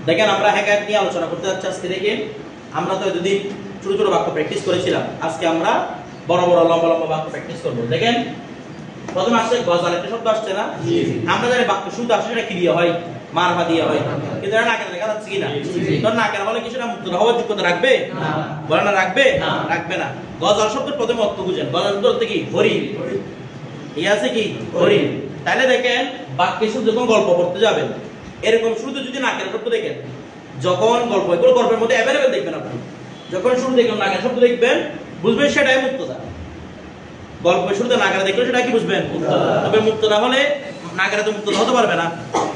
দেখেন আমরা হেকায়াত নিয়ে আলোচনা করতে যাচ্ছি আজকে। দেখেন আমরা তো এতদিন ছোট ছোট বাক্য প্র্যাকটিস করেছিলাম, আজকে আমরা বড় বড় লম্বা লম্বা বাক্য প্র্যাকটিস করব। দেখেন প্রথমে আসছে গজাল, একটা শব্দ আসছে না? আমরা জানি বাক্য শুরুতে আসছে সেটা কি দিয়ে হয়? মারফা দিয়ে হয়, কিন্তু এটা নাকের দেখা যাচ্ছে কিনা? তো নাকের বলে কিছুটা মুক্তদা হওয়ার যোগ্যতা রাখবে? বলে না রাখবে? রাখবে না। গজাল শব্দের প্রথমে অর্থ বুঝেন, গজাল শব্দের অর্থ কি? হরিণ। ঠিক আছে কি? হরিণ। তাহলে দেখেন বাক্যে শুরু যখন গল্প পড়তে যাবেন, এরকম শুরুতে যদি নাকের শব্দ দেখেন, যখন গল্প, এগুলো গল্পের মধ্যে অ্যাভেলেবেল দেখবেন আপনি, যখন শুরু দেখবেন নাকের শব্দ দেখবেন, বুঝবেন সেটাই মুক্তদা। গল্পের শুরুতে নাকেরা দেখলে সেটা কি বুঝবেন? তবে মুক্তদা হলে নাকেরা তো মুক্তদা হতে পারবে না।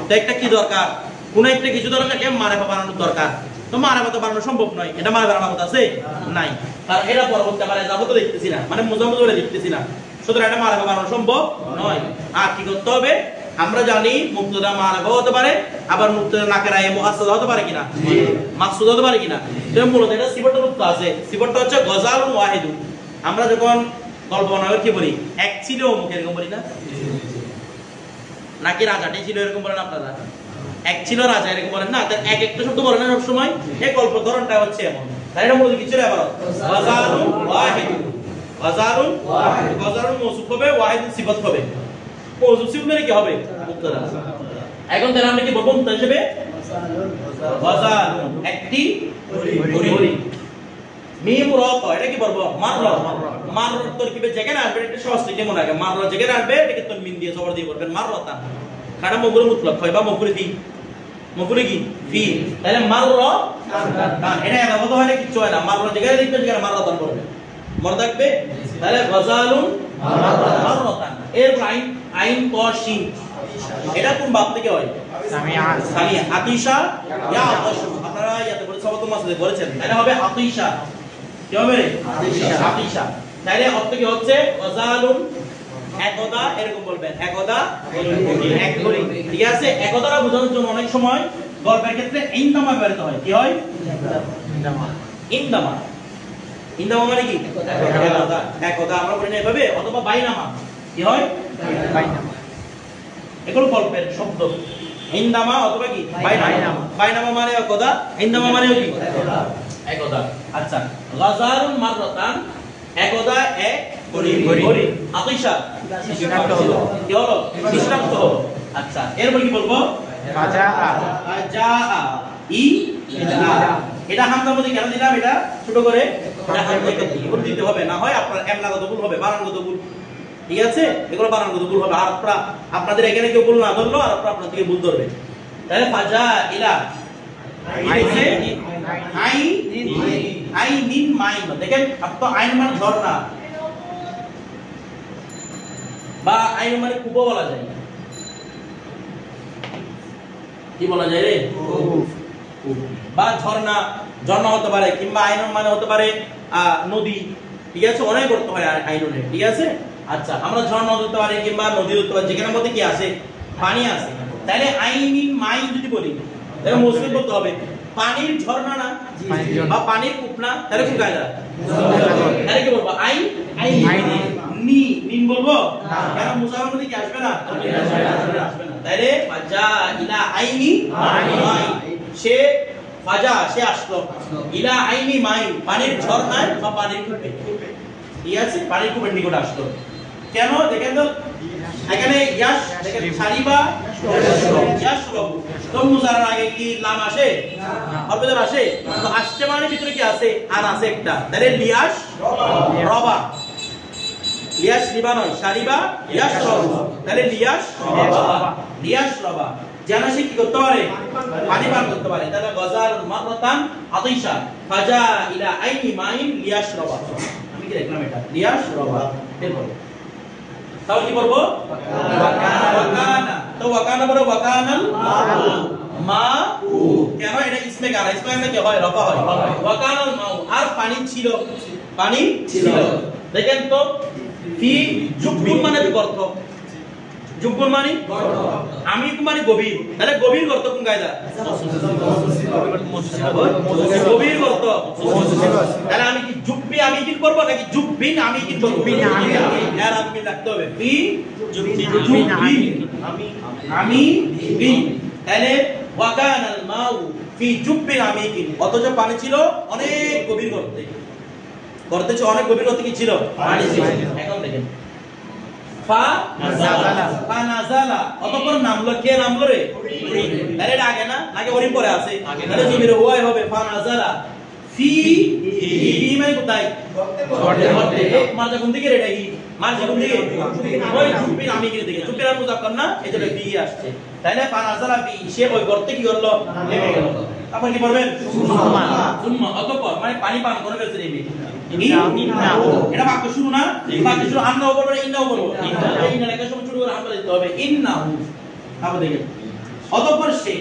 তো একটা কি দরকার? কোন একটা কিছু দরকার, মারেফা বানানোর দরকার। তো মারেফা তো বানানো সম্ভব নয়, এটা মারেফা বানানো আছে নাই, কারণ এটা পরবর্তী আবার যাবো তো দেখতেছি না, মানে মোজামুজ বলে দেখতেছি না, সুতরাং এটা মারেফা বানানো সম্ভব নয়। আর কি করতে হবে? আমরা জানি মুক্তদা মারেফা হতে পারে, আবার মুক্তদা নাকেরা মুআসসাসা হতে পারে কিনা, মাকসুদ হতে পারে কিনা। তো মূলত এটা সিফাতের উত্তর আছে। সিফাতটা হচ্ছে গজালুন ওয়াহিদুন। আমরা যখন গল্প বানাই কি বলি? এক ছিল অমুক, এরকম বলি না? নাকি রাজাটাই ছিল এরকম বলেন আপনারা? এক ছিল রাজা এরকম বলেন না? তার এক একটা শব্দ বলেন না সব সময়। এই গল্প ধরনটা হচ্ছে এমন। তাই এটা মূলত কি ছিল? আবার গজালুন ওয়াহিদুন। গজালুন ওয়াহিদ, গজালুন মওসুফ হবে, ওয়াহিদুন সিফাত হবে। মওসুফ সিফাত মানে কি হবে? মুবতাদা। এখন তাহলে আমরা কি বলবো মুবতাদা হিসেবে? গজালুন একটি হরিণ। মিম র ত, এটা কি বলবো? মাররা। মাররা তরকিবে যেখানে আসবে এটা সহজ থেকে মনে রাখবেন। মাররা যেখানে আসবে এটাকে তানমিন দিয়ে জবর দিয়ে বলবেন মাররাতান। কারণ মফুল মুতলাক হয় বা মফুল ফি, মফুল কি ফি। তাহলে মাররা তান, এটা এমন হয় না, কিছু হয় না। মাররা যেখানে দেখবেন সেখানে মাররাতান বলবেন, মনে থাকবে। তাহলে গজালুন মাররাতান। এরপর আইন, আইন ক শিন, এটা কোন বাপ থেকে হয়? সামিয়া। সামিয়া। আতিশা ইয়া আতাশু, আপনারা ইয়াতে বলে সবাত মাসে বলেছেন, তাহলে হবে আতিশা। কি হবে? আতিশা। আতিশা। তাহলে অর্থ কি হচ্ছে? গজালুন একদা, এরকম বলবেন, একদা এক হরিণ। ঠিক আছে? একদাটা বোঝানোর জন্য অনেক সময় গল্পের ক্ষেত্রে ইনদামা ব্যবহৃত হয়। কি হয়? ইনদামা। ইনদামা, ইনদামা মানে কি? একদা। একদা আমরা বলি না এভাবে, অথবা বাইনামা। কি হয়? বাইনামা। এগুলো গল্পের শব্দ। ইনদামা অথবা কি? বাইনামা। বাইনামা মানে একদা, ইনদামা মানে কি? একদা। আচ্ছা, গজালুন মাররাতান, একদা এক হরিণ। আতিশা বিনাক্ত হলো, কি হলো? বিনাক্ত হলো। আচ্ছা, এরপর কি বলবো? ফাজা। ফাজা ই ইলা। এটা হামজার মধ্যে কেন দিলাম? এটা ছোট করে এটা হামজাকে দিতে হবে, না হয় আপনার এমলাগত ভুল হবে, বানানগত ভুল। ঠিক আছে? এগুলো বানানগত ভুল হবে। আর আপনাদের এখানে কেউ ভুল না ধরলো, আর আপনার থেকে ভুল ধরবে। তাহলে ফাজা ইলা আইনিন মাইন। দেখেন আপনার আইন মানে ঝর্ণা, বা আইন মানে কুপ বলা যায়। কি বলা যায় রে? বা ঝর্ণা, ঝর্ণা হতে পারে, কিংবা আইন মানে হতে পারে নদী। ঠিক আছে? অনেক অর্থ হয় আইনের। ঠিক আছে? আচ্ছা, আমরা ঝর্ণা হতে পারি কিংবা নদী হতে পারে, যেখানের মধ্যে কি আছে? পানি আছে। তাহলে আইনিন মাইন যদি বলি, তাহলে মুসলিম বলতে হবে পানির ঝর্ণা না, বা পানির কূপ না, তাহলে কোন কায়দা? তাহলে কি বলবো? আইন নি, নিন বলবো? কেন? মুসাফির মধ্যে কি আসবে না? আসবে না। তাহলে ফাজা ইলা আইনি মাইন, সে ফাজা, সে আসলো, ইলা আইনি মাইন, পানির ঝর্ণায় বা পানির কূপে। ঠিক আছে? পানির কূপের নিকট আসলো। কেন? দেখেন তো এখানে ইয়াশ, দেখেন সারিবা ইয়াশরব, তো মুজারার আগে কি লাম আসে? অল্পদের আসে। তো আসছে মানে ভিতরে কি আছে? আর আছে একটা। তাহলে লিয়াশ রবা, লিয়াশ রিবা নয়, সারিবা ইয়াশরব। তাহলে লিয়াশ রবা, লিয়াশ রবা, যেন সে কি করতে পারে? পানি পান করতে পারে। তাহলে গজালুন মাররাতান আতিশা ফাজা ইলা আইনি মাইন লিয়াশ রবা। আমি কি দেখলাম? এটা লিয়াশ রবা। এরপর তাও কি বলবো? ওয়াকানা। তো ওয়াকানা বড় ওয়াকানাল মাউ। কেন? এটা ইসমে কানা, ইসমে কানা কি হয়? রফা হয়। ওয়াকানাল মাউ, আর পানি ছিল, পানি ছিল। দেখেন তো ফি জুবুন মানে গর্ত, জুবুন মানে গর্ত, আমি মানে গভীর। তাহলে গভীর গর্ত কোন কায়দা? গভীর গর্ত। তাহলে আমি কি জুব্বি আমি কি করব, নাকি জুব্বিন আমি কি করব? এর আমি লাগতে হবে ফি জুব্বিন আমি বিন। তাহলে ওয়াকানাল মাউ ফি জুব্বিন আমিকিন, অথচ পানি ছিল অনেক গভীর গর্তে। গর্তে ছিল অনেক গভীর গর্তে কি ছিল? পানি ছিল। এখন দেখেন ফা নাজালা, অতঃপর নামলো। কে নামলো রে? তাহলে এটা আগে না, নাকি হরিণ পরে আছে? তাহলে জমির ওয়াই হবে ফা নাজালা ফি হি মানে কোথায়? গর্তে। মারজা কোন দিকে রে? এটা হি মারজা কোন দিকে? ওই জুব্বিন আমিকিন দিকে। জুব্বিন আর মুজাক্কার না, এজন্য ফি আসছে। তাহলে ফা নাজালা ফি, সে ওই গর্তে কি করলো? নেমে গেল। আপনি কি বলবেন? সুম্মা, অতঃপর মানে পানি পান করে ফেলছে নেমে। এটা বাক্য শুরু না? বাক্য শুরু আমরাও বলবো না ইন্নাও বলবো? ইন্না লেখার সময় শুরু করে আমরা দিতে হবে ইন্নাহু। তারপর দেখেন অতঃপর সে,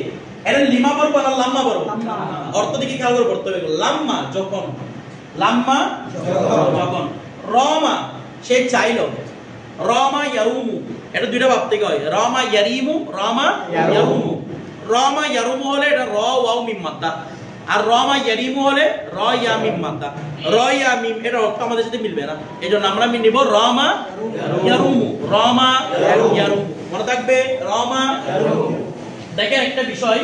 এটা লিমা বলবো না লাম্মা বলবো? অর্থ দিকে খেয়াল করে পড়তে হবে। লাম্মা যখন, লাম্মা যখন, রমা সে চাইলো, রমা ইয়ারুমু, এটা দুইটা ভাব থেকে হয়, রমা ইয়ারিমু, রমা ইয়ারুমু। রমা ইয়ারুমু হলে এটা র ওয়াও মিম মাদ্দা, আর রমা ইয়ারিমু হলে র ইয়া মিম মাদ্দা। র ইয়া মিম এটা অর্থ আমাদের সাথে মিলবে না, এজন্য আমরা নিব রমা ইয়ারুমু, রমা ইয়ারুমু। মনে থাকবে রমা ইয়ারুমু। দেখেন একটা বিষয়,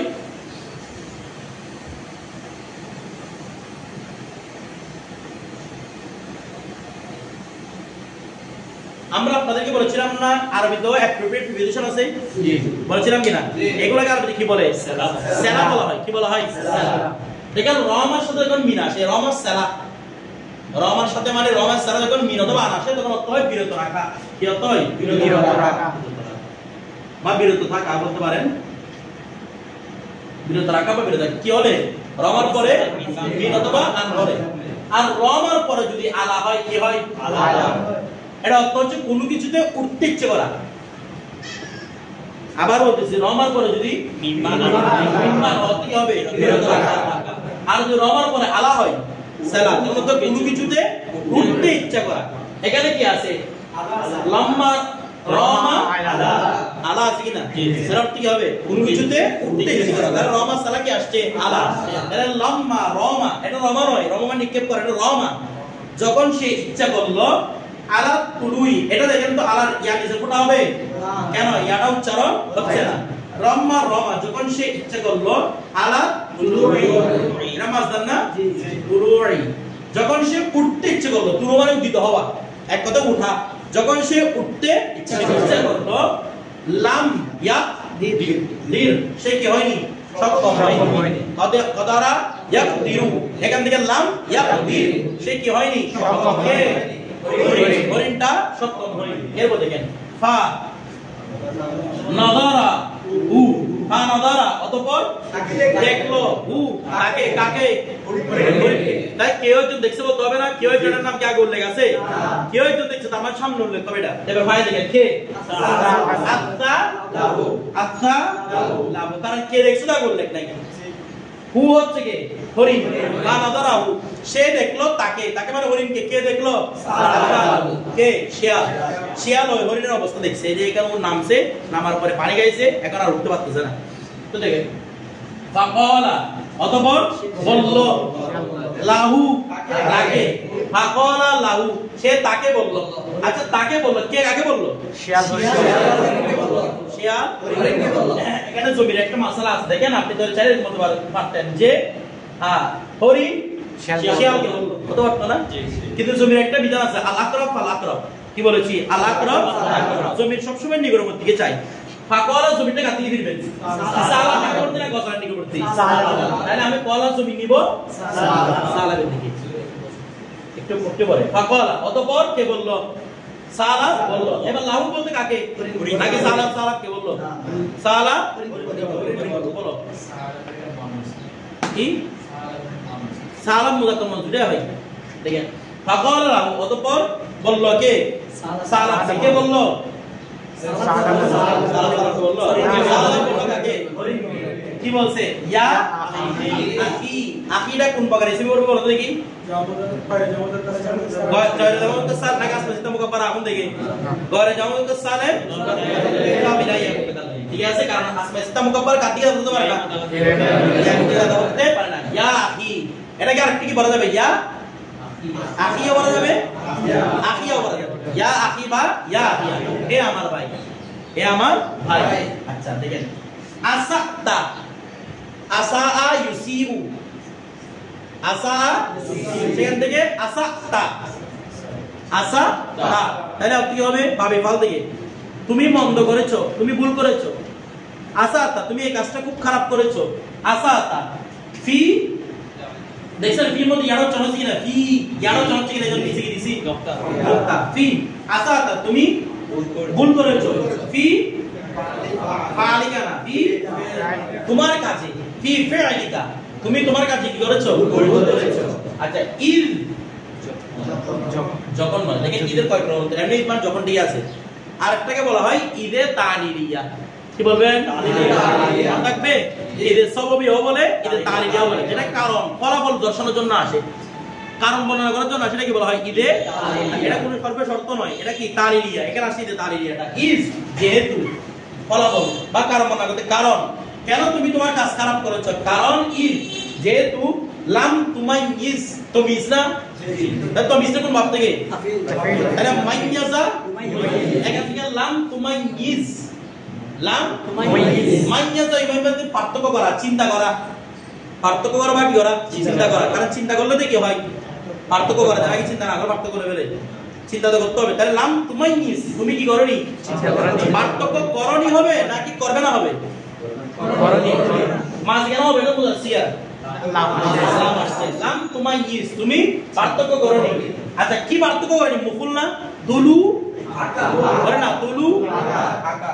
আমরা আপনাদেরকে বলেছিলাম না আরবিতেও অ্যাপ্রোপ্রিয়েট প্রিপোজিশন আছে? জি বলেছিলাম কিনা? এগুলোকে আরবিতে কি বলে? সেলা বলা হয়। কি বলা হয়? সেলা। দেখেন রমার সাথে যখন মিন আসে, রমার সেলা, রমার সাথে মানে রমার সেলা যখন মিন অথবা আন আসে, তখন অর্থ হয় বিরত রাখা। কি অর্থ হয়? বিরত রাখা বা বিরত থাকা বলতে পারেন। বিরত রাখা বা বিরত থাকা কি হলে? রমার পরে মিন অথবা আন হলে। আর রমার পরে যদি আলা হয়, কি হয়? আলা। এটা অর্থ হচ্ছে কোনো কিছুতে উঠতে ইচ্ছে করা। আবার বলতেছি রমার পরে যদি মিম্মান অর্থ কি হবে? বিরত রাখা। আর যদি রমার পরে আলা হয় সালা, তাহলে তো কোনো কিছুতে উঠতে ইচ্ছা করা। এখানে কি আছে? লাম্মা রমা আলা, আলা আছে কিনা? এর অর্থ কি হবে? কোনো কিছুতে উঠতে ইচ্ছা করা। তাহলে রমা সালা কি আসছে? আলা। তাহলে লাম্মা রমা, এটা রমা নয়, রমা মানে নিক্ষেপ করে, এটা রমা যখন সে ইচ্ছা করলো, আলা তুলুই, এটা দেখেন তো আলার ইয়া নিচে ফোঁটা হবে কেন? ইয়াটা উচ্চারণ হচ্ছে না। রম্মা রমা যখন সে ইচ্ছা করলো, আলা তুলুই, এটা মাসদার না? তুলুই যখন সে উঠতে ইচ্ছা করলো, তুলু মানে উদিত হওয়া, এক কথা উঠা। যখন সে উঠতে ইচ্ছা করলো, লাম ইয়াক দির, সে কি হয়নি? সক্ষম হয়নি। কদারা ইয়াক দিরু, এখান থেকে লাম ইয়াক দির, সে কি হয়নি? সক্ষম হয়নি। হরিণটা সক্ষম হয়নি। এরপর দেখেন ফা নাযারা হু, ফা নাযারা অতঃপর দেখলো, হু তাকে, কাকে? তাই কেউ একজন দেখছে বলতে হবে না? কেউ একজনের নাম কি আগে উল্লেখ আছে? কেউ একজন দেখছে তো আমার সামনে উল্লেখ হবে এটা। এবার ভাই দেখেন কে? আত্তা লাহু, আত্তা লাহু, কারণ কে দেখছে না উল্লেখ নাই। হু হচ্ছে কে? হরিণ। ফা নাযারা হু, সে দেখলো তাকে, তাকে মানে হরিণকে। কে দেখলো? কে? শিয়াল। শিয়াল ওই হরিণের অবস্থা দেখছে, এই যে এখানে ওর নামছে, নামার পরে পানি গাইছে, এখন আর উঠতে পারতেছে না। তো দেখেন ফাকালা অতঃপর বলল, লাহু তাকে, ফাকালা লাহু সে তাকে বলল। আচ্ছা তাকে বলল, কে কাকে বলল? শিয়াল। শিয়াল হরিণকে বলল। এখানে জমির একটা মাসালা আছে, দেখেন আপনি তো চাইলে বলতে পারতেন যে হ্যাঁ হরিণ শিয়ালকে বলল, বলতে পারতো না? কিন্তু জমির একটা বিধান আছে, আল আকরাব ফাল আকরাব। কি বলেছি? আল আকরাব। জমির সবসময় নিকটবর্তী দিকে চাই। ফাকালা জমিটা কার দিকে ফিরবে? সালা নিকটবর্তী না গজরার নিকটবর্তী? তাহলে আমি কলা জমি নিব সালাবের দিকে। একটু পড়তে পারে ফাকালা অতঃপর কে বলল? সালা বলল। এবার লাহু বলতে কাকে? নাকি সালা সালাকে বলল? সালা বলো কি? সালাম মুযাক্কার মানসুব হয়। দেখেন ফাকালা লাহু অতঃপর বলল কে? সালা। কে বলল? কি বলছে? ইয়া আখি। আখিটা কোন প্রকার হিসেবে বলবো বলো দেখি? গরে জামুল কাসাল নাকি আসমানে মুকাব্বার আগুন দেখি? গরে জামুল কাসালে কাবিলাইয়া মুকাদ্দাল। ঠিক আছে, কারণ আসমানে মুকাব্বার কাটিয়ে বলতে পারে না, বলতে পারে না। ইয়া আখি, এটা কি আরেকটা কি বলা যাবে? ইয়া আখিও বলা যাবে, আখিও বলা যাবে। ইয়া আখি বা ইয়া আখিয়া, হে আমার ভাই, হে আমার ভাই। আচ্ছা দেখেন আসাতা, আসা ইউসি ইউ আসা সেখান থেকে আসা তা আসা তা তাহলে কি হবে ভাবে ফাল থেকে তুমি মন্দ করেছো তুমি ভুল করেছো আসা তা তুমি এই কাজটা খুব খারাপ করেছো আসা তা ফি দেখছেন ফির মধ্যে ইয়ারো চন হচ্ছে কিনা ফি ইয়ারো চন হচ্ছে কিনা এজন্য নিচে কি দিছি নক্তা ফি আসা তা তুমি ভুল করেছো ফি ফালিকা না ফি তোমার কাজে ফি ফালিকা তুমি তোমার কাজে কি করেছো ভুল করেছো আচ্ছা ইল যখন মানে দেখেন ঈদের কয় প্রকার এমনি মানে যখন ডি আছে আরেকটাকে বলা হয় ঈদে তানিরিয়া কি বলবেন তানিরিয়া থাকবে ঈদের সববিহ বলে ঈদের তানিরিয়া বলে যেটা কারণ ফলাফল দর্শানোর জন্য আসে কারণ বর্ণনা করার জন্য সেটা কি বলা হয় ঈদে এটা কোনো সর্বে শর্ত নয় এটা কি তানিরিয়া এখানে আসে ঈদে তানিরিয়াটা ইজ যেহেতু ফলাফল বা কারণ বর্ণনা করতে কারণ কেন তুমি তোমার কাজ খারাপ করেছো কারণ ইজ যেহেতু লাম তুমাইয়িজ তুমিজ না তুমিজ কোন ভাব থেকে আরে মাইয়াজা এখান থেকে লাম তুমাইয়িজ লাম মাইয়াজা এইভাবে পার্থক্য করা চিন্তা করা পার্থক্য করা বা কি করা চিন্তা করা কারণ চিন্তা করলে তো কি হয় পার্থক্য করা যায় চিন্তা না করে পার্থক্য করে ফেলে চিন্তা তো করতে হবে তাহলে লাম তুমাইয়িজ তুমি কি করনি চিন্তা করনি পার্থক্য করনি হবে নাকি করবে না হবে করনি মাঝ কেন হবে না মুজাসসিয়া লাম তুমাইয়িজ তুমি পার্থক্য করনি আচ্ছা কি পার্থক্য করনি মুফুল না দুলু আকা বলে না দুলু আকা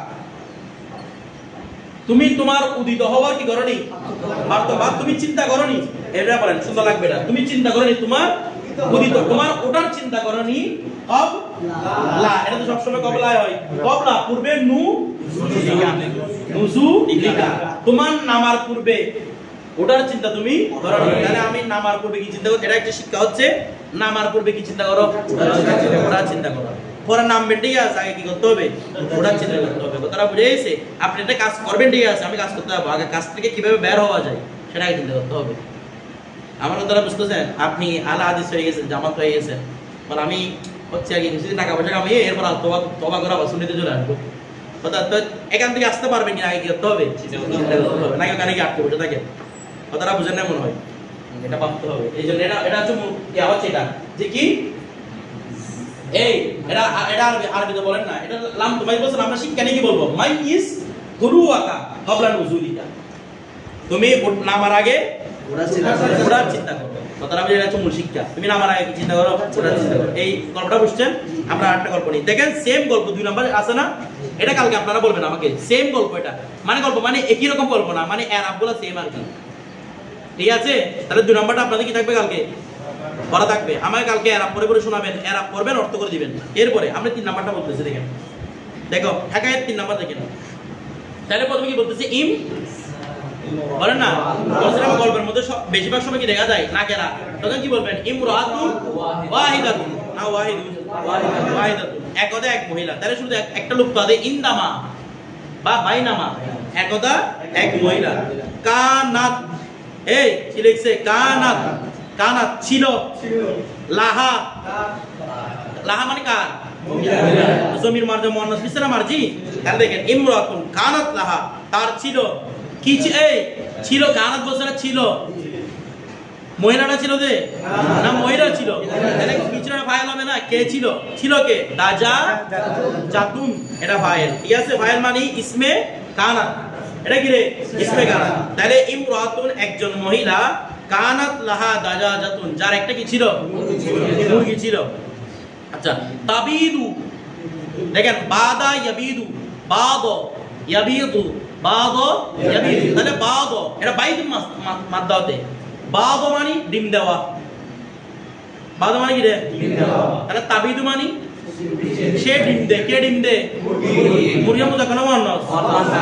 তুমি তোমার উদিত হওয়ার কি করনি পার্থক্য তুমি চিন্তা করনি এটা বলেন সুন্দর লাগবে এটা তুমি চিন্তা করনি তোমার উদিত তোমার ওটার চিন্তা করনি কব লা এটা তো সব সময় কবলা হয় কবলা পূর্বে নু নুজু লিকা তোমার নামার পূর্বে ওটার চিন্তা তুমি করো না তাহলে আমি নামার পূর্বে কি চিন্তা করব এটা একটা শিক্ষা হচ্ছে নামার পূর্বে কি চিন্তা করো ওটার চিন্তা করো পরে নামবে ঠিক আছে আগে কি করতে হবে ওটার চিন্তা করতে হবে কথাটা বুঝে গেছে আপনি একটা কাজ করবেন ঠিক আছে আমি কাজ করতে যাব আগে কাজ থেকে কিভাবে বের হওয়া যায় সেটা আগে চিন্তা করতে হবে আমার দ্বারা বুঝতেছেন আপনি আলা হাদিস হয়ে গেছেন জামাত হয়ে গেছেন বল আমি হচ্ছে আগে কিছু টাকা পয়সা কামিয়ে এরপর তওবা করা সুন্নতে চলে আসবো কথা তো এখান থেকে আসতে পারবেন কিনা আগে কি করতে হবে চিন্তা করতে হবে নাকি ওখানে কি আটকে বসে থাকেন কথাটা বুঝেন না মনে হয় এটা ভাবতে হবে এই জন্য এটা হচ্ছে কি হচ্ছে এটা যে কি এই এটা আরবিতে বলেন না এটা লাম তোমাই বলছেন আমরা শিক্ষা নিয়ে কি বলবো মাইয়িজ গুরুয়াকা ক্বাবলা নুজুলিকা তুমি নামার আগে ওটার চিন্তা করো কথাটা বুঝে এটা হচ্ছে মূল শিক্ষা তুমি নামার আগে কি চিন্তা করো ওটার চিন্তা করো এই গল্পটা বুঝছেন আমরা আরেকটা গল্প নিই দেখেন সেম গল্প 2 নাম্বার আছে না এটা কালকে আপনারা বলবেন আমাকে সেম গল্প এটা মানে গল্প মানে একই রকম গল্প না মানে এরাবগুলো সেম আর কি ঠিক আছে তাহলে 2 নাম্বারটা আপনাদের কি থাকবে কালকে পড়া থাকবে আমাকে কালকে এরাব পরে পরে শোনাবেন এরাব পড়বেন অর্থ করে দিবেন এরপরে আমরা 3 নাম্বারটা বলতেছি দেখেন দেখো ঢাকায় 3 নাম্বার দেখেন তাহলে প্রথমে কি বলতেছি ইম বলেন না বলছিলাম গল্পের মধ্যে বেশিরভাগ সময় কি দেখা যায় না কেরা তখন কি বলবেন ইমরাতুন ওয়াহিদাতুন না ওয়াহিদাতুন একদা এক মহিলা তাহলে শুধু একটা লোক তো আছে ইনদামা বা বাইনামা একদা এক মহিলা কানাত এই কি লিখছে কানাত কানাত ছিল লাহা লাহা মানে কার জমির মারজে মুয়ান্নাস বিসরা মারজি তাহলে দেখেন ইমরাতুন কানাত লাহা তার ছিল কি এই ছিল কানাত বছর ছিল মহিলাটা ছিল যে না মহিলা ছিল তাহলে পিছনে ফাইল হবে না কে ছিল ছিল কে দাজা জাতুন এটা ফাইল ঠিক আছে ফাইল মানে ইসমে কানাত এটা কি রে ইসমে কানাত তাহলে ইমরাতুন একজন মহিলা কানাত লাহা দাজা জাতুন যার একটা কি ছিল মুরগি ছিল আচ্ছা তাবিদু দেখেন বাদা ইয়াবিদু বাদ ইয়াবিদু বাদ ইয়াবিদু তাহলে বাদ এটা বাইদ মাদ্দাতে বাদ মানে ডিম দেওয়া বাদ মানে কি রে ডিম দেওয়া তাহলে তাবিদু মানে সে ডিম দে কে ডিম দে মুরগি মুজাক্কার মুয়ান্নাস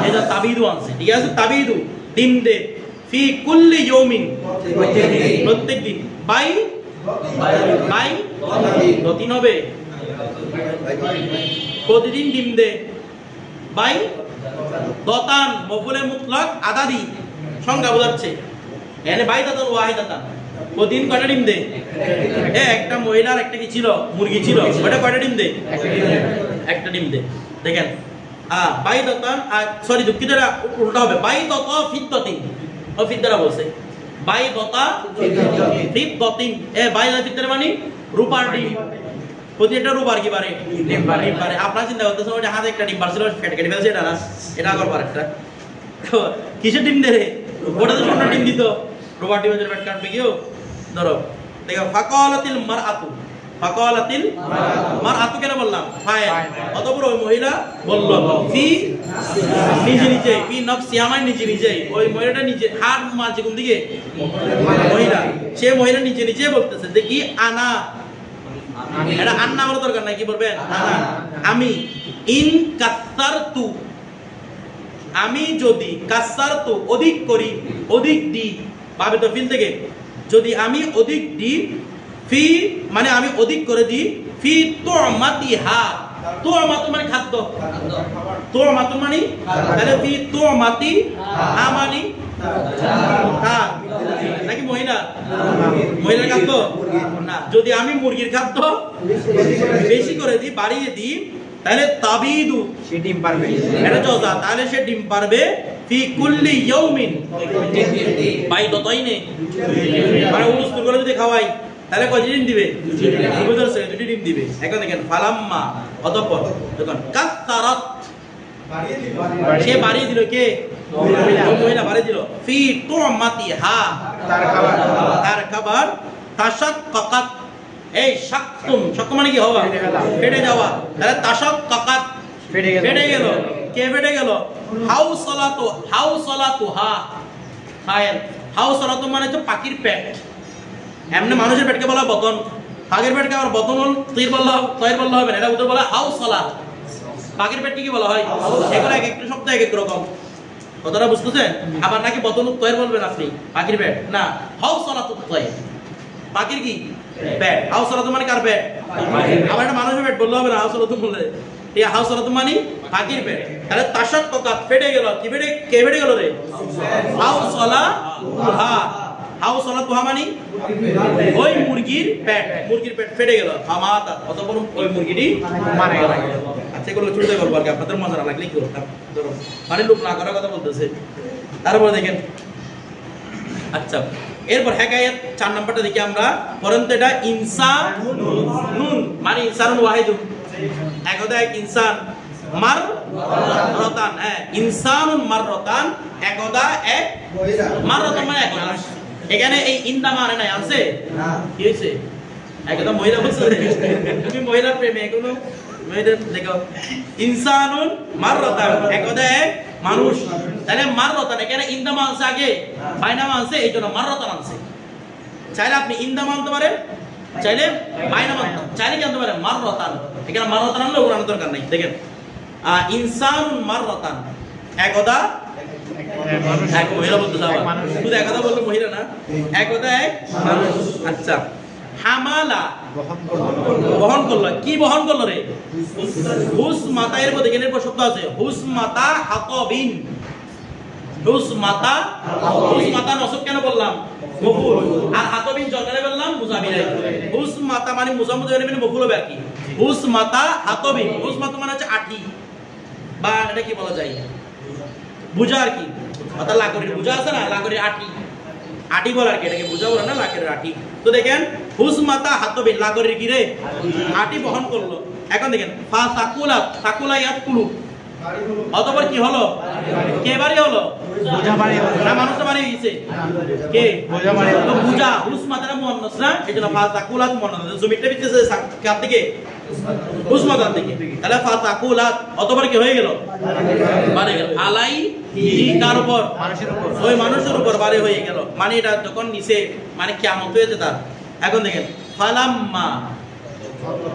এটা তাবিদু আছে ঠিক আছে তাবিদু ডিম দে ফি কুল্লি ইয়াউমিন প্রত্যেক দিন বাই বাই দিন হবে প্রতিদিন ডিম দে বাই দতান মফুলে মুতলাক আদাদি সংজ্ঞা বোঝাচ্ছে এখানে বাই দাতান ওয়াহিদাতান প্রতিদিন কয়টা ডিম দে একটা মহিলার একটা কি ছিল মুরগি ছিল ওটা কয়টা ডিম দে একটা ডিম দে দেখেন বাই দাতান সরি দুঃখিত উল্টা হবে বাই দত ফিদ্দাতিন ও ফিদ্দারা বলছে বাইদতা ফিদ্দাতিন বাইদা ফিদ্দার মানে রূপার ডিম প্রতিটা রূপার কি পারে ডিম পারে আপনারা চিন্তা করতেছেন ওই হাতে একটা ডিম পারছিল ফেটে কেটে ফেলছে এটা না এটা করবার একটা কিসের ডিম দেরে ওটা তো সোনার ডিম দিত রূপার ডিমের ফেট কাটবে কিও ধরো দেখো ফাকালাতিল মারআতু কেন বললাম ফাইল অতঃপর ওই মহিলা বলল ফি নিজে ফি নফসি আমার নিজে ওই মহিলাটা নিজে হাত মারছে কোন দিকে মহিলা সে মহিলা নিজে বলতেছে দেখি আনা এটা আন্না বলার দরকার নাই কি বলবেন আনা আমি ইন কাসারতু আমি যদি কাসারতু অধিক করি অধিক দিই ভাবে তো ফিল থেকে যদি আমি অধিক দিই ফি মানে আমি অধিক করে দিই ফি তুমাতিহা তুমাতু মানে খাদ্য তুমাতু মানে তাহলে ফি তুমাতি হা মানে হা নাকি মহিলার খাদ্য না যদি আমি মুরগির খাদ্য বেশি করে দিই বাড়িয়ে দিই তাহলে তাবিদু সে ডিম পারবে এটা জজা তাহলে সে ডিম পারবে ফি কুল্লি ইয়াউমিন বাইদাতাইনে মানে উরুস করে যদি খাওয়াই তাহলে কয়টি ডিম দিবে দুটি ডিম দিবে এখন দেখেন ফালাম্মা অতঃপর যখন কাসারাত সে বাড়িয়ে দিল কে মহিলা বাড়িয়ে দিল ফি তুমাতিহা তার খাবার তাশাক্কাকাত এই শাক্তুম শাক্ক মানে কি হওয়া ফেটে যাওয়া তাহলে তাশাক্কাকাত ফেটে গেল কে ফেটে গেল হাউসালাতুহা হাউসালাতু মানে তো পাখির পেট এমনি মানুষের পেটকে বলা বতন পাখির পেটকে আবার বতন হল তৈর বললে হবে না এটা উত্তর বলা হাউসালাত পাখির পেটকে কি বলা হয় এগুলো এক একটা শব্দ এক এক রকম কথাটা বুঝতেছেন আবার নাকি বতন তৈর বলবেন আপনি পাখির পেট না হাউসালাতু তৈর পাখির কি পেট হাউসালাতু মানে কার পেট আবার এটা মানুষের পেট বললে হবে না হাউসালাতু বললে এই হাউসালাতু মানে পাখির পেট তাহলে তাশাক্কাকাত ফেটে গেল কি ফেটে কে ফেটে গেল রে হাউসালাতুহা হাউসালাতুহা মানে ওই মুরগির পেট ফেটে গেল ফামাতা অতঃপর ওই মুরগিটি মারা গেল আচ্ছা এগুলো ছোট ছোট গল্প আর কি আপনাদের মজা না লাগলে কি করতাম ধরো মানে লোক না করার কথা বলতেছে তারপর দেখেন আচ্ছা এরপর হেকায়াত 4 নাম্বারটা দেখি আমরা পরন্ত এটা ইনসানুন মানে ইনসানুন ওয়াহিদুন একদা এক ইনসান মাররাতান ইনসানুন মাররাতান একদা এক মাররাতান মানে এক মানুষ এখানে এই ইন্দা মানে নাই আছে না কি হইছে একদা মহিলা বলছে তুমি মহিলা প্রেমে কোনো মেয়েদের দেখো ইনসানুন মাররাতান একদা এক মানুষ তাহলে মাররাতান এখানে ইন্দা মানছে আগে বাইনা মানছে এইজন্য মাররাতান আনছে চাইলে আপনি ইন্দা মানতে পারেন চাইলে বাইনা মানতে চাইলে জানতে পারেন মাররাতান এখানে মাররাতান আনলে ওর দরকার নাই দেখেন ইনসানুন মাররাতান একদা এক মহিলা বলতে যাও শুধু একদা বললো মহিলা না একদা এক মানুষ আচ্ছা হামালা বহন করলো কি বহন করলো রে হুস মাতা এর মধ্যে এর শব্দ আছে হুস মাতা হাতাবিন হুস মাতা নসব কেন বললাম মফুল আর হাতাবিন জন্মে বললাম মুজামিলাই হুস মাতা মানে মুজামুদ মানে মফুল হবে কি হুস মাতা হাতাবিন হুস মাতা মানে হচ্ছে আঠি বা এটা কি বলা যায় বুঝা আর কি অর্থাৎ লাকড়ির বুঝা আছে না লাকড়ির আটি বলার কি এটাকে বুঝা বলে না লাকড়ির আটি তো দেখেন হুসমাতা হাতবিন লাকড়ির কি রে আটি বহন করলো এখন দেখেন ফা সাকুলা ইয়াকুলু অতঃপর কি হলো কে বাড়ি হলো বুঝা বাড়ি হলো না মানুষটা বাড়ি হইছে কে বুঝা বাড়ি হলো বুঝা হুসমাতাটা মুয়ান্নাস না এজন্য ফা সাকুলাত মুয়ান্নাস জমিটা বিচে কার দিকে হুসমাতার দিকে তাহলে ফা সাকুলাত অতঃপর কি হয়ে গেল বাড়ি গেল আলাই কার উপর মানুষের উপর ওই মানুষের উপর বাড়ি হয়ে গেল মানে এটা যখন নিচে মানে কিয়ামত হয়েছে তার এখন দেখেন ফালাম্মা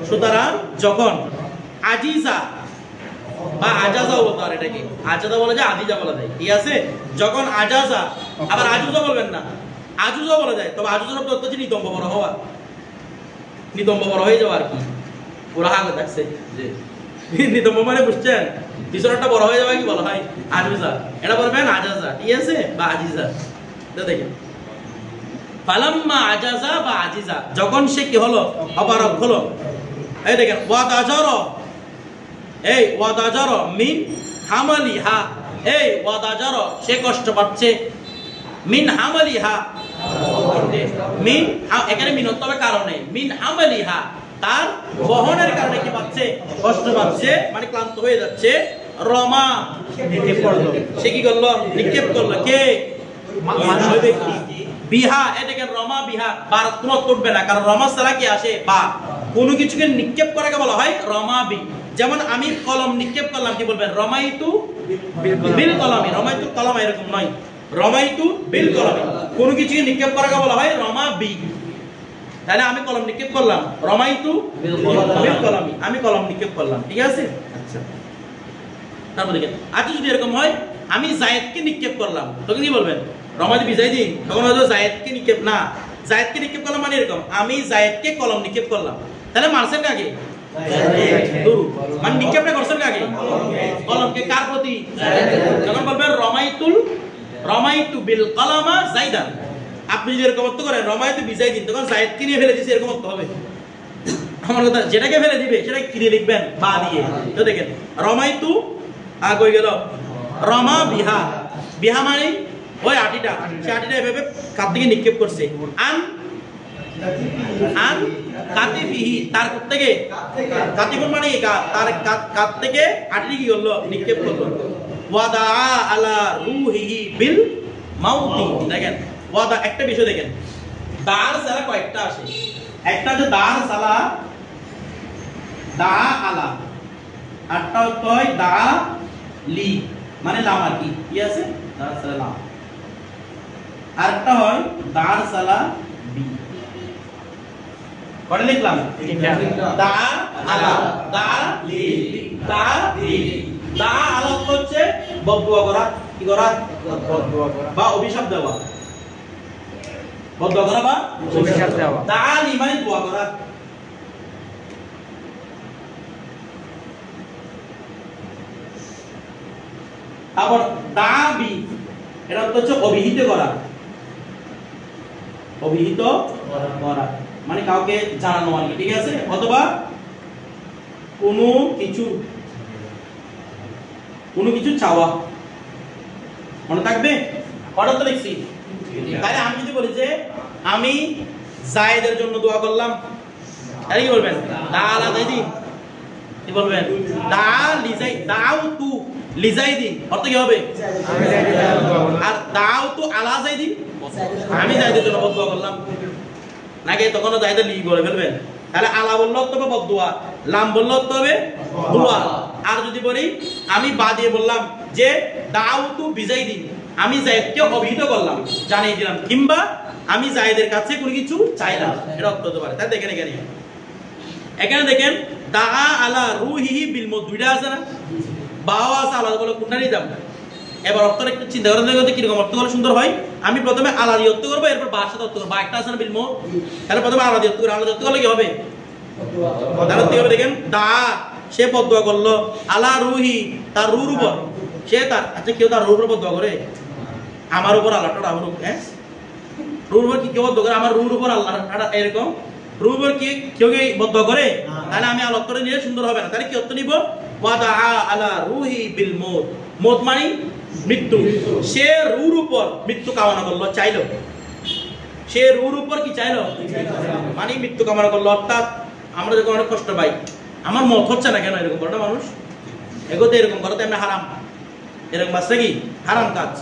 সুতরাং যখন আজিজা বা আজাজাও বলতে পারে এটাকে আজাজা বলা যায় আদিজা বলা যায় ঠিক আছে যখন আজাজা আবার আজুজা বলবেন না আজুজা বলা যায় তবে আজুজার অর্থ হচ্ছে নিতম্ব বড় হওয়া নিতম্ব বড় হয়ে যাওয়া আর কি পুরো হাগে থাকছে যে নিতম্ব মানে বুঝছেন পিছনটা বড় হয়ে যাওয়া কি বলা হয় আজুজা এটা বলবেন আজাজা ঠিক আছে বা আজিজা তো দেখেন ফালাম্মা আজাজা বা আজিজা যখন সে কি হলো অপারগ হলো এই দেখেন ওয়াদাজার মিন হামালিহা এই ওয়াদাজার সে কষ্ট পাচ্ছে মিন হামালিহা মিন এখানে মিন তবে কারণে মিন হামালিহা তার বহনের কারণে কি পাচ্ছে কষ্ট পাচ্ছে মানে ক্লান্ত হয়ে যাচ্ছে রমা নিক্ষেপ করলো সে কি করলো নিক্ষেপ করলো কে ওই ব্যক্তি বিহা এটাকে রমা বিহা বার কোনো উঠবে না কারণ রমা ছাড়া কি আসে বা কোনো কিছুকে নিক্ষেপ করাকে বলা হয় রমাবি যেমন আমি কলম নিক্ষেপ করলাম কি বলবেন রমাইতু বিল কলমি রমাইতু কলম এরকম নয় রমাইতু বিল কলমি কোনো কিছুকে নিক্ষেপ করাকে বলা হয় রমাবি তাহলে আমি কলম নিক্ষেপ করলাম রমাইতু বিল কলমি আমি কলম নিক্ষেপ করলাম ঠিক আছে আচ্ছা তারপর দেখেন আচ্ছা যদি এরকম হয় আমি জায়েদকে নিক্ষেপ করলাম তখন কি বলবেন রমাইতু বিজাইদিন তখন হয়তো জায়েদকে নিক্ষেপ না জায়েদকে নিক্ষেপ করলাম মানে এরকম আমি জায়েদকে কলম নিক্ষেপ করলাম তাহলে মারছেন কাকে দুরু মানে নিক্ষেপটা করছেন কাকে কলমকে কার প্রতি যখন বলবেন রমাইতু বিল কলামা জাইদান আপনি যদি এরকম অর্থ করেন রমাইতু বিজাইদিন তখন জায়েদকে নিয়ে ফেলে দিয়েছে এরকম অর্থ হবে আমার কথা যেটাকে ফেলে দিবে সেটা কি দিয়ে লিখবেন বা দিয়ে তো দেখেন রমাইতু কই গেল রমা বিহা বিহা মানে ওই আটিটা সে আটিটা এভাবে কাত থেকে নিক্ষেপ করছে আন কাতিফিহি তার থেকে কাতিফুন মানে তার কাত থেকে আটি কি করলো নিক্ষেপ করলো ওয়াদা আলা রুহিহি বিল মাউতি দেখেন ওয়াদা একটা বিষয় দেখেন দার সালা কয়েকটা আসে একটা হচ্ছে দার সালা দা আলা আটটা হচ্ছে দা লি মানে লাম আর কি আছে দার সালা লাম আরেকটা হয় দার সালা বি পড়ে লিখলাম দা আলা দা লি দা লি দা আলা হচ্ছে বদদুয়া করা কি করা বদদুয়া করা বা অভিশাপ দেওয়া বদদুয়া করা বা অভিশাপ দেওয়া দা লি মানে দোয়া করা আবার দা বি এটা হচ্ছে অভিহিত করা অভিহিত করা মানে কাউকে জানানো আর কি ঠিক আছে অথবা কোনো কিছু চাওয়া মনে থাকবে অর্ডার তো লিখছি তাহলে আমি যদি বলি যে আমি জায়েদের জন্য দোয়া করলাম তাহলে কি বলবেন দা আলা জাইদি কি বলবেন দা লিজাই দাও তু লিজাইদি অর্থ কি হবে আর দাও তু আলা জাইদি আমি জায়েদের জন্য দোয়া করলাম নাকি তখন জায়েদের লি বলে ফেলবেন তাহলে আলা বললে তো হবে বদদুয়া লাম বললে তো হবে দোয়া আর যদি বলি আমি বা দিয়ে বললাম যে দাউতু বিজাইদিন আমি জায়েদকে অভিহিত করলাম জানিয়ে দিলাম কিংবা আমি জায়েদের কাছে কোনো কিছু চাইলাম এটা অর্থ হতে পারে তাই দেখেন এখানে দেখেন দা আলা রুহিহি বিল মউত দুইটা আছে না বাও আছে আলা বলে কোনটা নিয়ে যাব এবার অর্থটা একটু চিন্তা করেন দেখো কি রকম অর্থ করলে সুন্দর হয় আমি প্রথমে আলা দিয়ে অর্থ করব এরপর বা সাথে অর্থ করব বা একটা আছে না বিল মউত তাহলে প্রথমে আলা দিয়ে অর্থ করব আলা দিয়ে অর্থ করলে কি হবে তাহলে কি হবে দেখেন দা সে বদদুয়া করলো আলা রুহি তার রুর উপর সে তার আচ্ছা কেউ তার রুর উপর বদদুয়া করে আমার উপর আল্লাহটা আমার উপর হ্যাঁ রুর উপর কি কেউ বদদুয়া করে আমার রুর উপর আল্লাহটা এরকম রুর উপর কি কেউ কি বদদুয়া করে তাহলে আমি আল্লাহ করে নিলে সুন্দর হবে না তাহলে কি অর্থ নিব ওয়াদা আলা রুহি বিল মউত মউত মানে মৃত্যু সে রুর উপর মৃত্যু কামনা করলো চাইলো সে রুর উপর কি চাইলো মানে মৃত্যু কামনা করলো অর্থাৎ আমরা যখন অনেক কষ্ট পাই আমার মত হচ্ছে না কেন এরকম করে মানুষ এগোতে এরকম করে তো এমনি হারাম এরকম বাচ্চা কি হারাম কাজ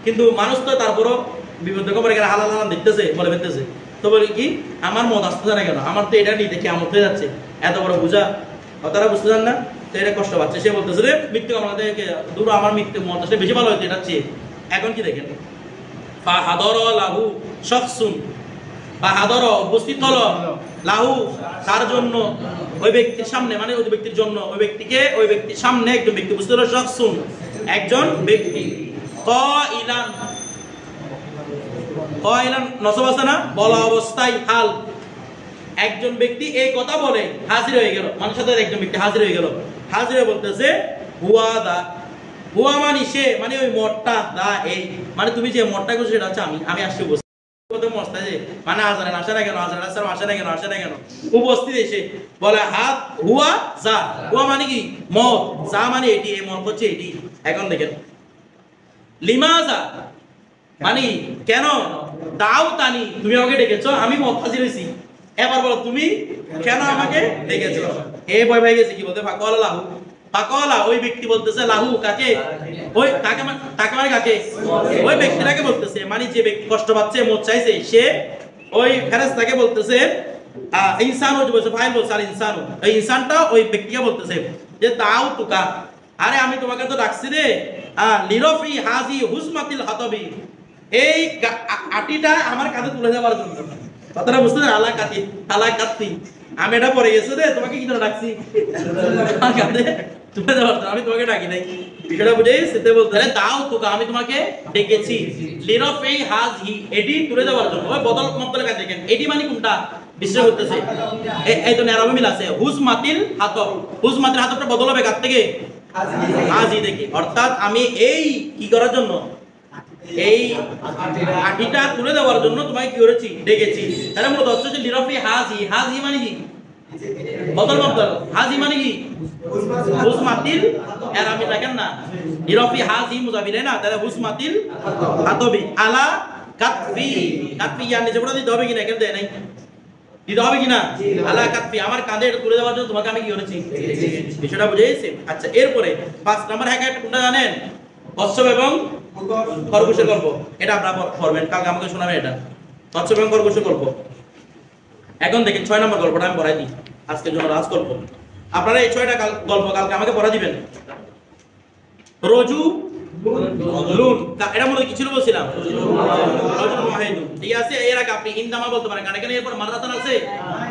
কিন্তু মানুষ তো তারপরও বিপদ করে গেলে হালাল হারাম দেখতেছে বলে ফেলতেছে তো বলি কি আমার মত আসতেছে না কেন আমার তো এটা নিয়ে দেখে আমার হয়ে যাচ্ছে এত বড় বোঝা তারা বুঝতে চান না তো এটা কষ্ট পাচ্ছে সে বলতেছে রে মৃত্যু কামনা থেকে দূর আমার মৃত্যু মত আসলে বেশি ভালো হয়েছে এটা চেয়ে এখন কি দেখেন বা হাদর লাহু শখসুন বা হাদর উপস্থিত হলো লাহু তার জন্য ওই ব্যক্তির সামনে মানে ওই ব্যক্তির জন্য ওই ব্যক্তির সামনে একজন ব্যক্তি বুঝতে হলো শখসুন একজন ব্যক্তি কাইলান নসব আছে না বলা অবস্থায় হাল একজন ব্যক্তি এই কথা বলে হাজির হয়ে গেল মানুষের সাথে একজন ব্যক্তি হাজির হয়ে গেল হাজির হয়ে বলতেছে হুয়া মানে সে মানে ওই মঠটা দা এই মানে তুমি যে মঠটা করছো সেটা হচ্ছে আমি আসছি মানে আজারেন আসে না কেন আসে না কেন উপস্থিত এসে বলে হাত হুয়া যা হুয়া মানে কি মত যা মানে এটি এই মত হচ্ছে এটি এখন দেখেন লিমাজা মানে কেন দাও তানি, তুমি আমাকে ডেকেছো, আমি মত হাজির হইছি। এবার বলো তুমি কেন আমাকে ডেকেছো? এ ভয় পেয়ে গেছে, কি বলতে ফাকালা লাহু, ফাকালা ওই ব্যক্তি বলতেছে লাহু কাকে, ওই তাকে মানে কাকে, ওই ব্যক্তিটাকে বলতেছে, মানে যে ব্যক্তি কষ্ট পাচ্ছে মত চাইছে সে ওই ফেরেশতাকে বলতেছে ইনসান ওই বলছে ফাইল বলছে আর ইনসান, ওই ইনসানটা ওই ব্যক্তিকে বলতেছে যে দাও তুকা, আরে আমি তোমাকে তো ডাকছি রে লিরফি হাজি হুজমাতিল হাতাবি, এই আটিটা আমার কাঁধে তুলে দেওয়ার জন্য। কথাটা বুঝতে পারছেন? আলাকাতি আমি এটা পড়ে গেছে রে, তোমাকে কি জন্য ডাকছি? আমার কাঁধে তুলে দেওয়ার জন্য, আমি তোমাকে ডাকি নাই। বিষয়টা বুঝে সেতে বলতে দাও তুকা, আমি তোমাকে ডেকেছি লিরফি হাজি, এটি তুলে দেওয়ার জন্য। ওই বদল মতলের কাছে দেখেন, এটি মানে কোনটা বিশ্লেষণ করতেছে, এই তো নেরাবে মিল আছে হুজমাতিল হাতব, হুজমাতিল হাতবটা বদল হবে কার থেকে? হাজি দেখি, অর্থাৎ আমি এই কি করার জন্য, এই আটিটা তুলে দেওয়ার জন্য তোমাকে কি করেছি, ডেকেছি। তাহলে মূলত হচ্ছে যে লিরফি হাজি, হাজি মানে কি বদল মতল, হাজি মানে কি হুজমাতিল, এর আমি দেখেন না লিরফি হাজি মুজাফির না, তাহলে হুজমাতিল হাতবি আলা কাতফি, কাতফি ইয়ার নিচে পড়া দিতে হবে কিনা, এখানে দেয় নাই, দিতে হবে কিনা? আলা কাতফি, আমার কাঁধে এটা তুলে দেওয়ার জন্য তোমাকে আমি কি করেছি, বিষয়টা বুঝে গেছে। আচ্ছা এরপরে 5 নাম্বার হ্যাকার কোনটা জানেন? কচ্ছপ এবং খরগোশের গল্প, এটা আপনারা পড়বেন, কালকে আমাকে শোনাবেন এটা, কচ্ছপ এবং খরগোশের গল্প। এখন দেখেন 6 নম্বর গল্পটা আমি পড়াই দিই, আজকের জন্য লাস্ট গল্প। আপনারা এই 6টা গল্প কালকে আমাকে পড়া দিবেন। রজু লুন, এটা মনে কি ছিল বলছিলাম? রজুল ওয়াহিদুন, ঠিক আছে। এর আগে আপনি ইনদামা বলতে পারেন, কারণ এখানে এরপর মাদ্রাসান আছে,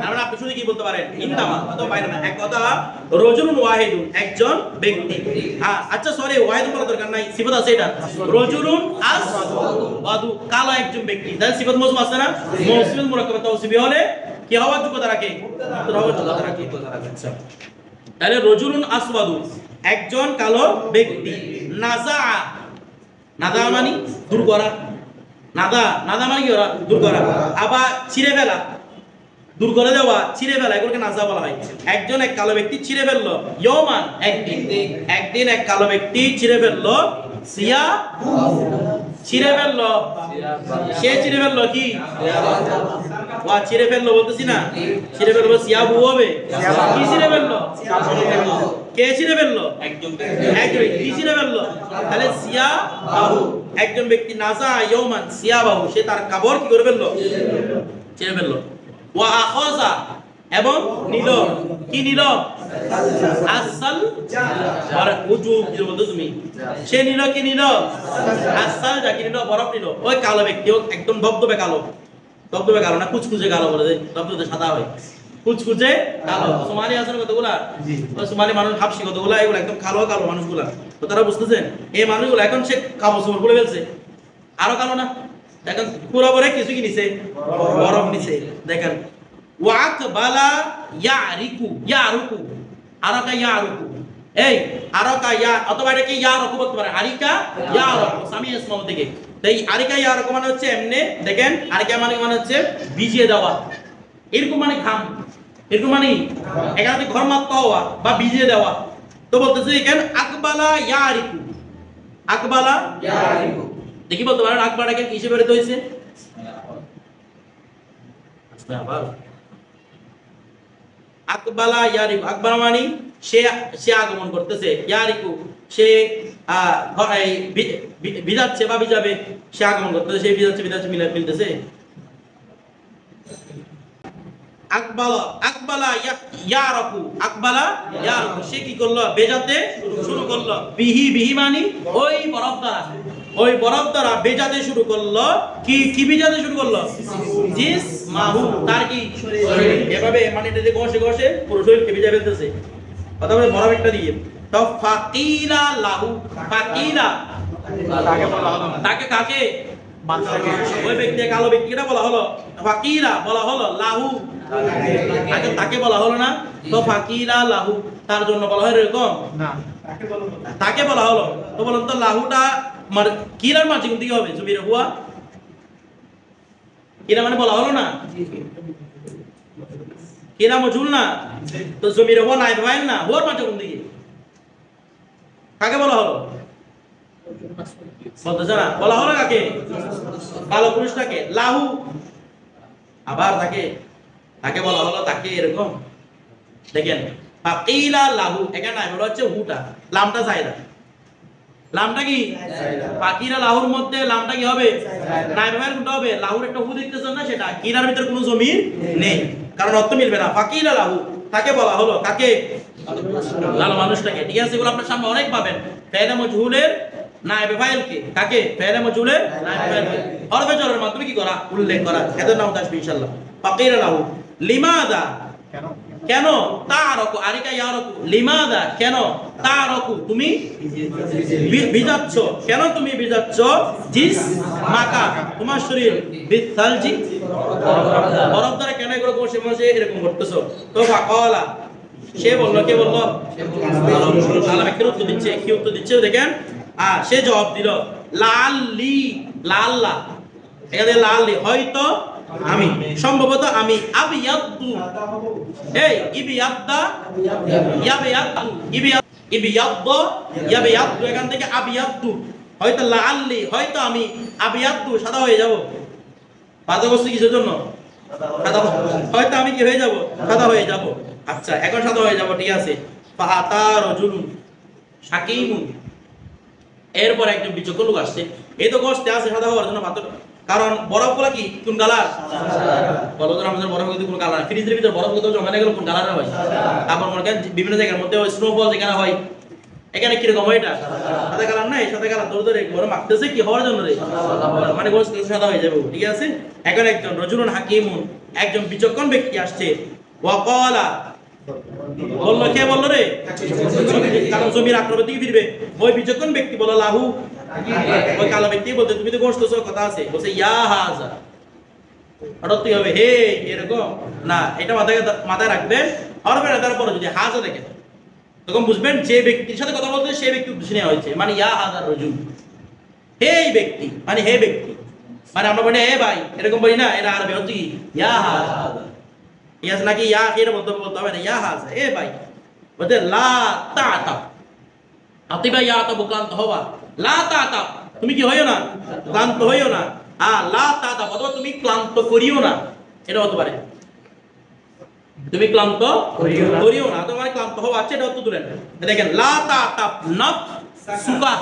তারপরে আপনি শুধু কি বলতে পারেন? ইনদামা, তো বাইরে না, এক কথা রজুলুন ওয়াহিদুন, একজন ব্যক্তি। আচ্ছা সরি, ওয়াহিদুন বলার দরকার নাই, সিফাত আছে এটা, রজুলুন আসওয়াদু, কালো একজন ব্যক্তি, তাহলে সিফাত মৌসুম আছে না, মৌসুমুল মুরাক্কাব তাওসিফি হলে কি হওয়ার যোগ্যতা রাখে? হওয়ার যোগ্যতা রাখে। আচ্ছা তাহলে রজুলুন আসওয়াদু, একজন কালো ব্যক্তি, নাজা, নাদা মানে দূর করা, নাদা মানে কি ওরা দূর করা, আবার ছিঁড়ে ফেলা, দূর করে দেওয়া, ছিঁড়ে ফেলা, এগুলোকে নাজা বলা হয়। একজন এক কালো ব্যক্তি ছিঁড়ে ফেললো, ইয়মান একদিন এক কালো ব্যক্তি ছিঁড়ে ফেললো, সিয়া ছিঁড়ে ফেললো, সে ছিঁড়ে ফেললো কি ওয়া ছিঁড়ে ফেললো বলতেছি না, ছিঁড়ে ফেললো সিয়াবু হবে, কি ছিঁড়ে ফেললো, কে ছিঁড়ে ফেললো, একজন কি ছিঁড়ে ফেললো, তাহলে সিয়াবাহু, একজন ব্যক্তি, নাজা ইয়াউমান সিয়াবাহু, সে তার কাপড় কি করে ফেললো, ছিঁড়ে ফেললো। ওয়া আখাযা, এবং নিল, কি নিল, আসল, আর উজু কি বলতো তুমি, সে নিল কি নিল, আসল যা কি নিল, বরফ নিল। ওই কালো ব্যক্তি একদম ধবধবে কালো, ধবধবে কালো না, কুচকুচে কালো বলে, ধবধবে সাদা হয়, কুচকুচে কালো। সোমালি আছে কতগুলা, সোমালি মানুষ হাফসি কতগুলা, এগুলো একদম কালো কালো মানুষগুলা, তো তারা বুঝতেছেন এই মানুষগুলো এখন সে কাপড় চোপড় খুলে ফেলছে, আরো কালো না, দেখেন পুরো পরে কিছু কি নিছে, বরফ নিছে। দেখেন ওয়াকবালা ইয়ারিকু, ইয়ারুকু, আরাকা ইয়ারুকু, এই আরাকা ইয়া, অথবা এটা কি ইয়ারুকু বলতে পারে, আরিকা ইয়ারুকু, সামি ইসমা থেকে। তাই আরিকা ইয়ারুকু মানে হচ্ছে এমনে, দেখেন আরিকা মানে হচ্ছে ভিজিয়ে দেওয়া, এরকম মানে ঘাম, এরকম মানে এখানে ঘর মারতে হওয়া বা ভিজিয়ে দেওয়া। তো বলতেছে এখানে আকবালা ইয়ারিকু, আকবালা ইয়ারিকু, দেখি বলতে পারেন আকবালাকে কি হিসেবে বেরোতে হয়েছে, আকবালা ইয়ারিকু, আকবালা মানে সে আগমন করতেছে, ইয়ারিকু সে ভিজাচ্ছে বা ভিজাবে, সে আগমন করতেছে, সে ভিজাচ্ছে মিলতেছে। আকবালা ইয়ারাকু, আকবালা ইয়ারাকু, সে কি করলো, বেজাতে শুরু করলো, বিহি মানে ওই বরফ দ্বারা বেজাতে শুরু করলো, কি বেজাতে শুরু করলো, জিস মাহু, তার কি এভাবে মানে এটা দিয়ে ঘষে পুরো শরীরকে ভিজা ফেলতেছে, কথা বলে বরফ একটা দিয়ে। তো ফাকিলা লাহু, ফাকিলা তাকে কাকে, ওই ব্যক্তি কালো ব্যক্তিটা বলা হলো, ফাকিলা বলা হলো, লাহু তাকে বলা হলো না, তো ফাকিলা লাহু তার জন্য বলা হয় এরকম না, তাকে বলা হলো। তো বলুন তো লাহুটা কিরার মাঝে কোন দিকে হবে, জমির হুয়া কিরা মানে বলা হলো না, কিরা মজুল না, তো জমির হুয়া নাই ভাই না, হুয়ার মাঝে কোন দিকে, কাকে বলা হলো, বলতেছে না, বলা হলো কাকে, কালো পুরুষটাকে লাহু, আবার তাকে বলা হলো তাকে এরকম। দেখেন ফাকিলা লাহু, এখানে নাম হচ্ছে হুটা, লামটা জায়দা, লামটা কি ফাকিরা লাহুর মধ্যে লামটা কি হবে নাইব ফাইল কোনটা হবে, লাহুর একটা হু দেখতেছেন না, সেটা কিরার ভিতর কোনো জমির নেই, কারণ অর্থ মিলবে না। ফাকিলা লাহু, তাকে বলা হলো, কাকে? লাল মানুষটাকে। ঠিক আছে, এগুলো আপনার সামনে অনেক পাবেন। ফাইলে মজহুলের নাইব ফাইল কে, কাকে? ফাইলে মজহুলের নাইব ফাইল কে হরফে জরের মাধ্যমে কি করা, উল্লেখ করা। এদের নাম আসবে ইনশাআল্লাহ। ফাকিরা লাহু, লিমাদা, কেন? তারাকু, আরিকা ইয়ারাকু, লিমাদা, কেন? তারাকু, তুমি ভিজাচ্ছ, কেন তুমি ভিজাচ্ছ? জিস মাকা, তোমার শরীর, বিসালজি, বরফ দ্বারা কেন এগুলো বসে বসে এরকম করতেছো? তো ফাকালা, সে বলল, কে বলল? আল্লাহ কি উত্তর দিচ্ছে, কি উত্তর দিচ্ছে দেখেন। সে জবাব দিল লাল্লি, লাল্লা, এখানে লাল্লি হয়তো আমি, সম্ভবত আমি, আবিয়াদু, এই ইবিয়াদা, ইয়াবিয়াদু, ইবিয়াদু, ইয়াবিয়াদু, এখান থেকে আবিয়াদু, হয়তো লাআল্লি, হয়তো আমি, আবিয়াদু, সাদা হয়ে যাব। বাধা বস্তু কিসের জন্য? সাদা, হয়তো আমি কি হয়ে যাব? সাদা হয়ে যাব। আচ্ছা, এখন সাদা হয়ে যাব, ঠিক আছে। ফাহাতা রাজুলুন হাকীমুন, এরপর একজন বিচক্ষণ লোক আসছে। এই তো কষ্টে আছে সাদা হওয়ার জন্য পাথর, কারণ বরফগুলো কি কোন কালার? বলো তো আমাদের বরফ কিন্তু কোন কালার? ফ্রিজের ভিতর বরফ কত জমা গেল কোন কালার হয়? তারপর মনে করেন বিভিন্ন জায়গার মধ্যে স্নোফল যেখানে হয়, এখানে কি রকম হয়? এটা সাদা কালার নাই, সাদা কালার ধরে ধরে বরফ মাখতেছে কি হওয়ার জন্য রে, মানে গোশত সাদা হয়ে যাবে। ঠিক আছে, এখন একজন রাজুলুন হাকীমুন, একজন বিচক্ষণ ব্যক্তি আসছে। ওয়াকালা, বললো, কে বললো রে? কারণ জমির আক্রমণ দিকে ফিরবে। ওই বিচক্ষণ ব্যক্তি বলল লাহু, ওই কালো ব্যক্তি বলতে, তুমি তো গোশত কথা আছে, বলছে ইয়া হাজা, হঠাৎ তুই হবে হে এরকম না, এটা মাথায় রাখবেন। আর তারপরে যদি হাজা দেখেন তখন বুঝবেন যে ব্যক্তির সাথে কথা বলতে সেই ব্যক্তি উদ্দেশ্যে নেওয়া হয়েছে, মানে ইয়া হাজার রজুল, হে ব্যক্তি, মানে হে ব্যক্তি, মানে আমরা বলি হে ভাই এরকম বলি না, এটা আরবি হচ্ছে কি ইয়া হাজা, ঠিক আছে নাকি? ইয়া কি বলতে হবে না, ইয়া হাজা, এ ভাই বলতে লা তাতাব, আতিবা ইয়া তাব, ক্লান্ত হওয়া, লা তাতাব, তুমি কি হইও না, ক্লান্ত হইও না। লা তাতাব, অথবা তুমি ক্লান্ত করিও না, এটা হতে পারে, তুমি ক্লান্ত করিও না, তোমার ক্লান্ত হওয়া আছে, এটা উত্তর দিলেন। দেখেন লা তাতাব নাফসুকা,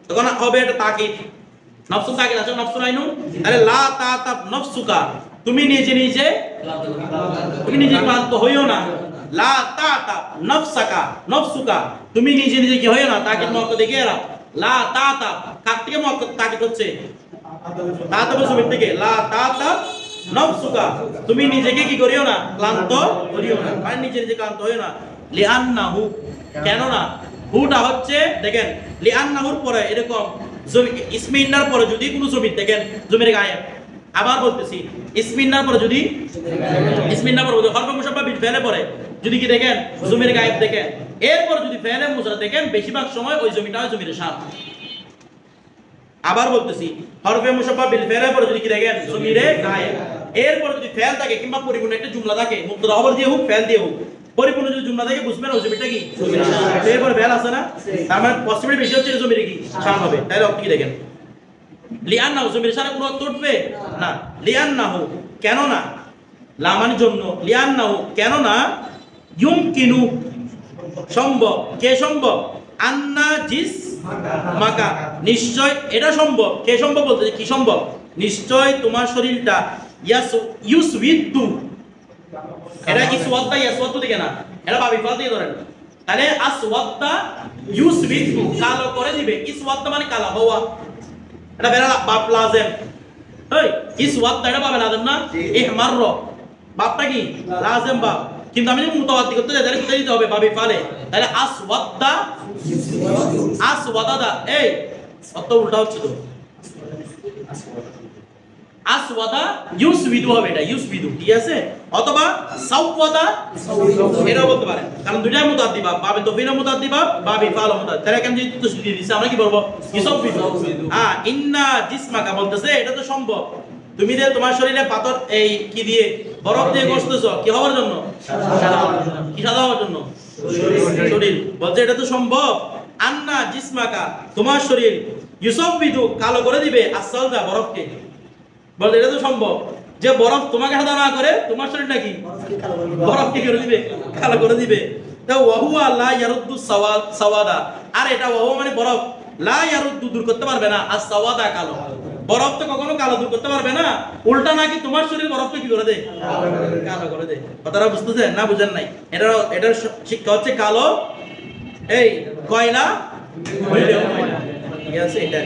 তখন হবে এটা তাকিদ, নফসু তাকিদ আছে, নফসু নাইনু, তাহলে লা তাতাব নাফসুকা, তুমি নিজে নিজে ক্লান্ত হইও না। লা তাতাব নাফসাকা, নাফসুকা, তুমি নিজে নিজে কি হইও না, তাকিদ মুআক্কাদ দেখে এরা। লা তাতাব কার থেকে মুআক্কাদ তাকিদ হচ্ছে? তাতাব সুবিত থেকে। লা তাতাব নাফসুকা, তুমি নিজেকে কি করিও না, ক্লান্ত করিও না, মানে নিজে নিজে ক্লান্ত হইও না। লিআন্নাহু, কেন না, হুটা হচ্ছে দেখেন লিআন্নাহুর পরে এরকম ইসমিন্নার পরে যদি কোনো জমির দেখেন জমির গায়েব, আবার বলতেছি ইসমিন্নার পরে যদি হরফে মুশাব্বাহ বিল ফেলে পরে যদি কি দেখেন জমির গায়েব দেখেন, এরপর যদি ফেলে মুশারা দেখেন, বেশিরভাগ সময় ওই জমিটা হয় জমির শান। আবার বলতেছি হরফে মুশাব্বাহ বিল ফেলে পরে যদি কি দেখেন জমির গায়েব, এরপর যদি ফেল থাকে কিংবা পরিপূর্ণ একটা জুমলা থাকে, মুবতাদা খবর দিয়ে হোক ফেল দিয়ে হোক, পরিপূর্ণ যদি জুমলা থাকে বুঝবেন ওই জমিটা কি জমির শান। এরপর ফেল আছে না, তার মানে পসিবিলিটি বেশি হচ্ছে জমির কি শান হবে। তাহলে আপনি কি দেখেন লিআন্নাহু, জমির শানে কোনো অর্থ উঠবে না। লিআন্নাহু, কেন না, লা মানে জন্য, লিআন্নাহু কেন না, ইউমকিনু সম্ভব, কে সম্ভব, আন্না জিস মাকা, নিশ্চয় এটা সম্ভব, কে সম্ভব বলতে কি সম্ভব, নিশ্চয় তোমার শরীরটা, ইউসবিদু, এটা ইসওয়াদা, ইয়াসওয়াদু দিকে না, এটা বাবি ফাল দিয়ে ধরেন, তাহলে আসওয়াদা ইউসবিদু, কালো করে দিবে, ইসওয়াদা মানে কালো হওয়া, এটা বেরা বাপ লাজেম, এই ইসওয়াদা এটা বাবা লাজেম না, ইহমার বাপটা কি লাজেম বাপ, কিন্তু আমি যদি মুতাওয়াদ্দি করতে যাই তাহলে কোথায় দিতে হবে, বাবি ফালে, তাহলে আসওয়াদা, আসওয়াদা, এই অত উল্টা হচ্ছে তো, আসওয়াদা ইউসবিদু হবে, এটা ইউসবিদু, ঠিক আছে, অথবা সাওয়াদা এটাও বলতে পারেন, কারণ দুইটাই মুতাদ্দি বাব, বাবে তফিলা মুতাদ্দি বাব, বাবে ফাল মুতাদ্দি, তাহলে কেন যদি তো দিয়ে দিছে আমরা কি বলবো, ইউসবিদু। ইন্না জিসমাকা বলতেছে এটা তো সম্ভব, তুমি যে তোমার শরীরে পাথর এই কি দিয়ে বরফ দিয়ে ঘষতেছো কি হওয়ার জন্য, কি সাদা হওয়ার জন্য, শরীর, বলছে এটা তো সম্ভব। আন্না জিসমাকা, তোমার শরীর, ইউসবিদু কালো করে দিবে, আসসালদা বরফকে, বলতে এটা তো সম্ভব যে বরফ তোমাকে সাদা না করে তোমার শরীর নাকি বরফ কি করে দিবে, কালো করে দিবে। তো ওয়াহুয়া লা ইয়ারুদ্দু সাওয়াদা, আর এটা ওয়াহু মানে বরফ, লা ইয়ারুদ্দু দূর করতে পারবে না আর সাওয়াদা কালো, বরফ তো কখনো কালো দূর করতে পারবে না, উল্টা নাকি তোমার শরীর বরফকে কি করে দেয়, কালো করে দেয়। কথাটা বুঝতেছেন না বুঝেন নাই? এটার শিক্ষা হচ্ছে কালো এই কয়লা হইলেও কয়লা, ঠিক আছে এটা।